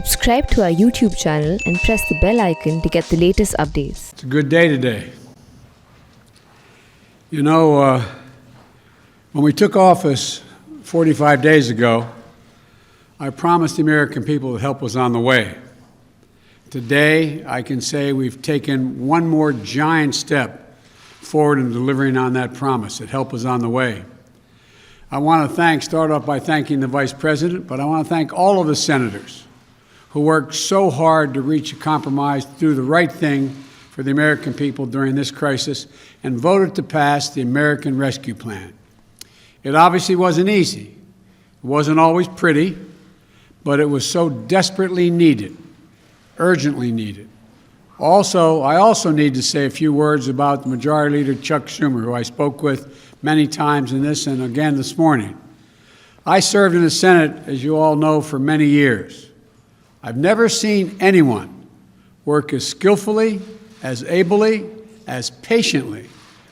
Subscribe to our YouTube channel and press the bell icon to get the latest updates. It's a good day today. You know, when we took office 45 days ago, I promised the American people that help was on the way. Today, I can say we've taken one more giant step forward in delivering on that promise, that help is on the way. I want to start off by thanking the Vice President, but I want to thank all of the senators who worked so hard to reach a compromise, to do the right thing for the American people during this crisis, and voted to pass the American Rescue Plan. It obviously wasn't easy. It wasn't always pretty, but it was so desperately needed, urgently needed. I also need to say a few words about the Majority Leader Chuck Schumer, who I spoke with many times in this and again this morning. I served in the Senate, as you all know, for many years. I've never seen anyone work as skillfully, as ably, as patiently,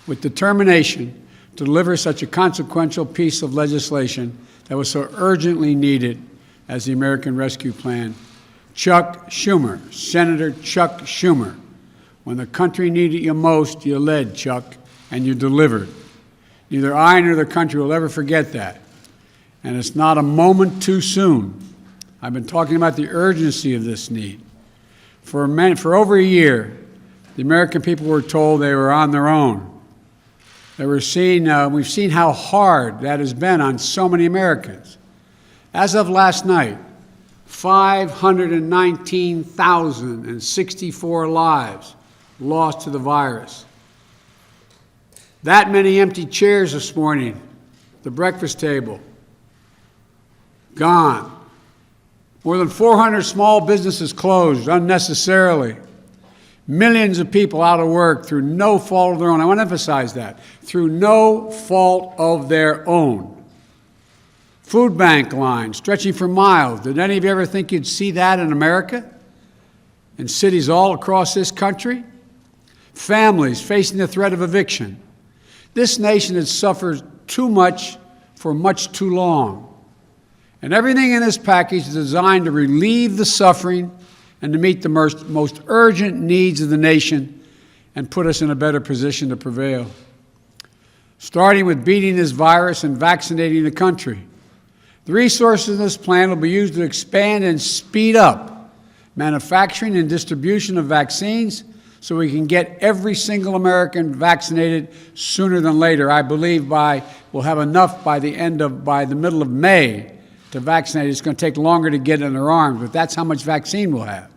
with determination to deliver such a consequential piece of legislation that was so urgently needed as the American Rescue Plan. Chuck Schumer, Senator Chuck Schumer. When the country needed you most, you led, Chuck, and you delivered. Neither I nor the country will ever forget that. And it's not a moment too soon. I've been talking about the urgency of this need. For over a year, the American people were told they were on their own. We've seen how hard that has been on so many Americans. As of last night, 519,064 lives lost to the virus. That many empty chairs this morning at the breakfast table, gone. More than 400 small businesses closed unnecessarily. Millions of people out of work through no fault of their own. I want to emphasize that. Through no fault of their own. Food bank lines stretching for miles. Did any of you ever think you'd see that in America? In cities all across this country? Families facing the threat of eviction. This nation has suffered too much for much too long. And everything in this package is designed to relieve the suffering and to meet the most urgent needs of the nation and put us in a better position to prevail. Starting with beating this virus and vaccinating the country. The resources in this plan will be used to expand and speed up manufacturing and distribution of vaccines so we can get every single American vaccinated sooner than later. I believe we'll have enough by the middle of May to vaccinate. It's going to take longer to get in their arms, but that's how much vaccine we'll have.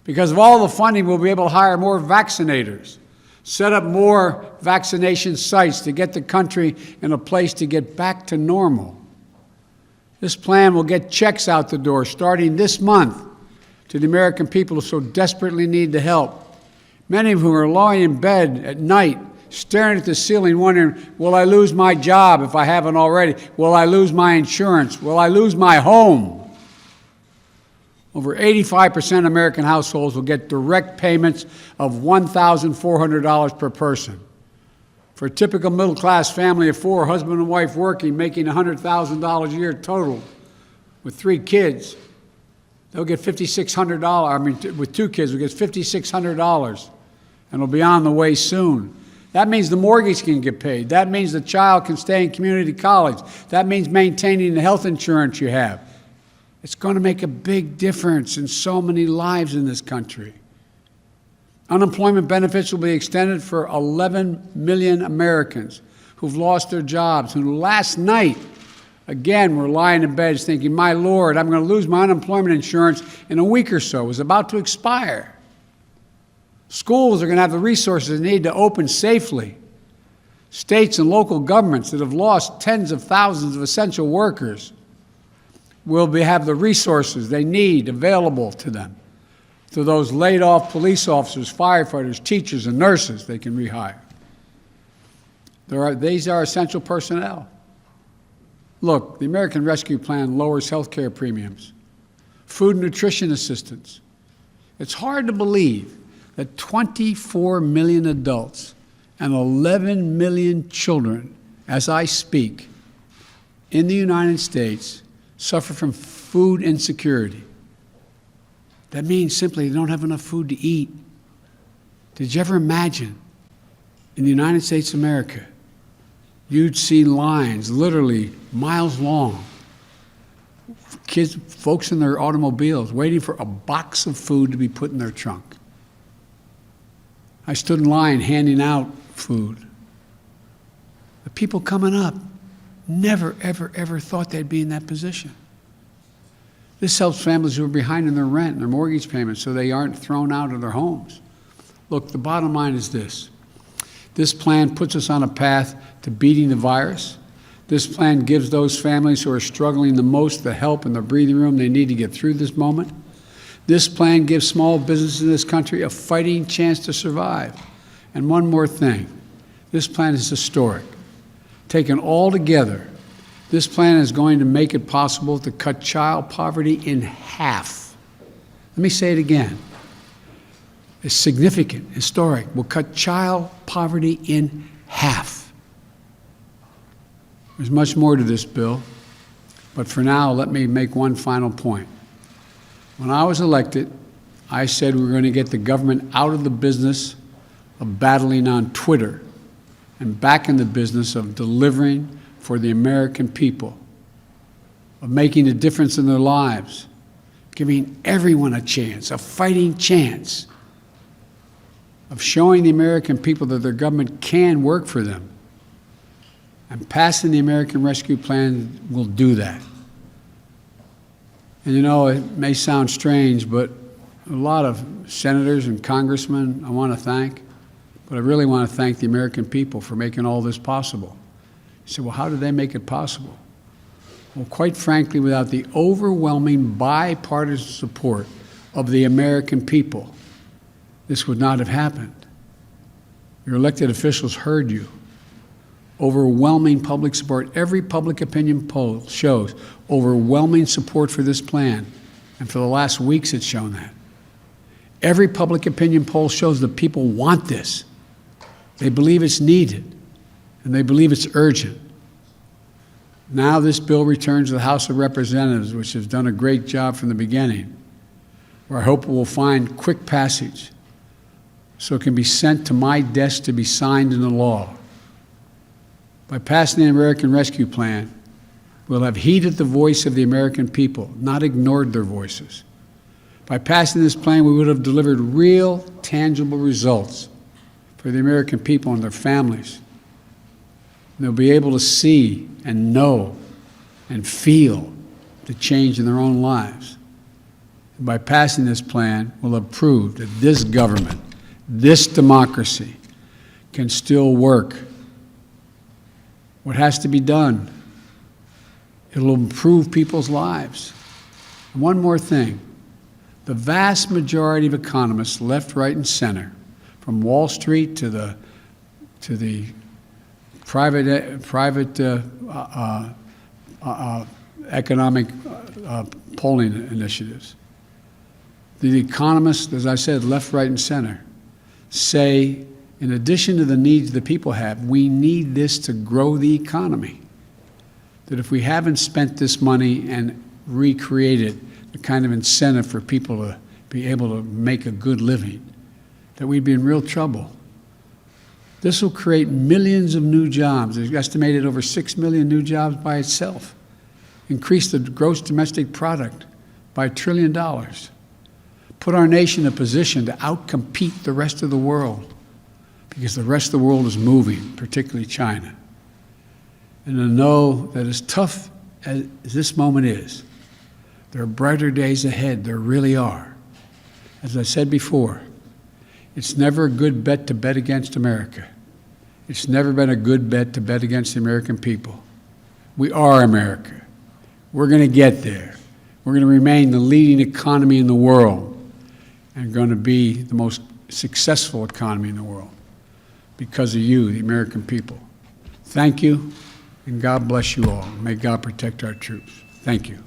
Because of all the funding, we'll be able to hire more vaccinators, set up more vaccination sites to get the country in a place to get back to normal. This plan will get checks out the door starting this month to the American people who so desperately need the help. Many of whom are lying in bed at night, staring at the ceiling, wondering, will I lose my job if I haven't already? Will I lose my insurance? Will I lose my home? Over 85% of American households will get direct payments of $1,400 per person. For a typical middle-class family of four, husband and wife working, making $100,000 a year total, with 3 kids, they'll get $5,600. With 2 kids, we'll get $5,600, and it'll be on the way soon. That means the mortgage can get paid. That means the child can stay in community college. That means maintaining the health insurance you have. It's going to make a big difference in so many lives in this country. Unemployment benefits will be extended for 11 million Americans who've lost their jobs, who last night, again, were lying in bed thinking, my Lord, I'm going to lose my unemployment insurance in a week or so. It was about to expire. Schools are going to have the resources they need to open safely. States and local governments that have lost tens of thousands of essential workers will have the resources they need available to them. To those laid-off police officers, firefighters, teachers, and nurses they can rehire. These are essential personnel. Look, the American Rescue Plan lowers health care premiums, food and nutrition assistance. It's hard to believe that 24 million adults and 11 million children, as I speak, in the United States suffer from food insecurity. That means simply they don't have enough food to eat. Did you ever imagine in the United States of America, you'd see lines literally miles long, kids, folks in their automobiles waiting for a box of food to be put in their trunk? I stood in line handing out food. The people coming up never, ever, ever thought they'd be in that position. This helps families who are behind in their rent and their mortgage payments so they aren't thrown out of their homes. Look, the bottom line is this. This plan puts us on a path to beating the virus. This plan gives those families who are struggling the most the help and the breathing room they need to get through this moment. This plan gives small businesses in this country a fighting chance to survive. And one more thing, this plan is historic. Taken all together, this plan is going to make it possible to cut child poverty in half. Let me say it again. It's significant, historic. We'll cut child poverty in half. There's much more to this bill, but for now, let me make one final point. When I was elected, I said we were going to get the government out of the business of battling on Twitter and back in the business of delivering for the American people, of making a difference in their lives, giving everyone a chance, a fighting chance, of showing the American people that their government can work for them. And passing the American Rescue Plan will do that. And you know, it may sound strange, but a lot of senators and congressmen I want to thank, but I really want to thank the American people for making all this possible. You say, well, how did they make it possible? Well, quite frankly, without the overwhelming bipartisan support of the American people, this would not have happened. Your elected officials heard you. Overwhelming public support. Every public opinion poll shows overwhelming support for this plan. And for the last weeks, it's shown that. Every public opinion poll shows that people want this. They believe it's needed, and they believe it's urgent. Now this bill returns to the House of Representatives, which has done a great job from the beginning, where I hope it will find quick passage so it can be sent to my desk to be signed into law. By passing the American Rescue Plan, we'll have heeded the voice of the American people, not ignored their voices. By passing this plan, we would have delivered real, tangible results for the American people and their families. And they'll be able to see and know and feel the change in their own lives. And by passing this plan, we'll have proved that this government, this democracy, can still work. What has to be done? It'll improve people's lives. And one more thing. The vast majority of economists, left, right, and center, from Wall Street to the private economic polling initiatives, the economists, as I said, left, right, and center, say, in addition to the needs the people have, we need this to grow the economy. That if we haven't spent this money and recreated the kind of incentive for people to be able to make a good living, that we'd be in real trouble. This will create millions of new jobs. There's estimated over 6 million new jobs by itself. Increase the gross domestic product by $1 trillion. Put our nation in a position to outcompete the rest of the world, because the rest of the world is moving, particularly China. And to know that as tough as this moment is, there are brighter days ahead. There really are. As I said before, it's never a good bet to bet against America. It's never been a good bet to bet against the American people. We are America. We're going to get there. We're going to remain the leading economy in the world and going to be the most successful economy in the world because of you, the American people. Thank you, and God bless you all. May God protect our troops. Thank you.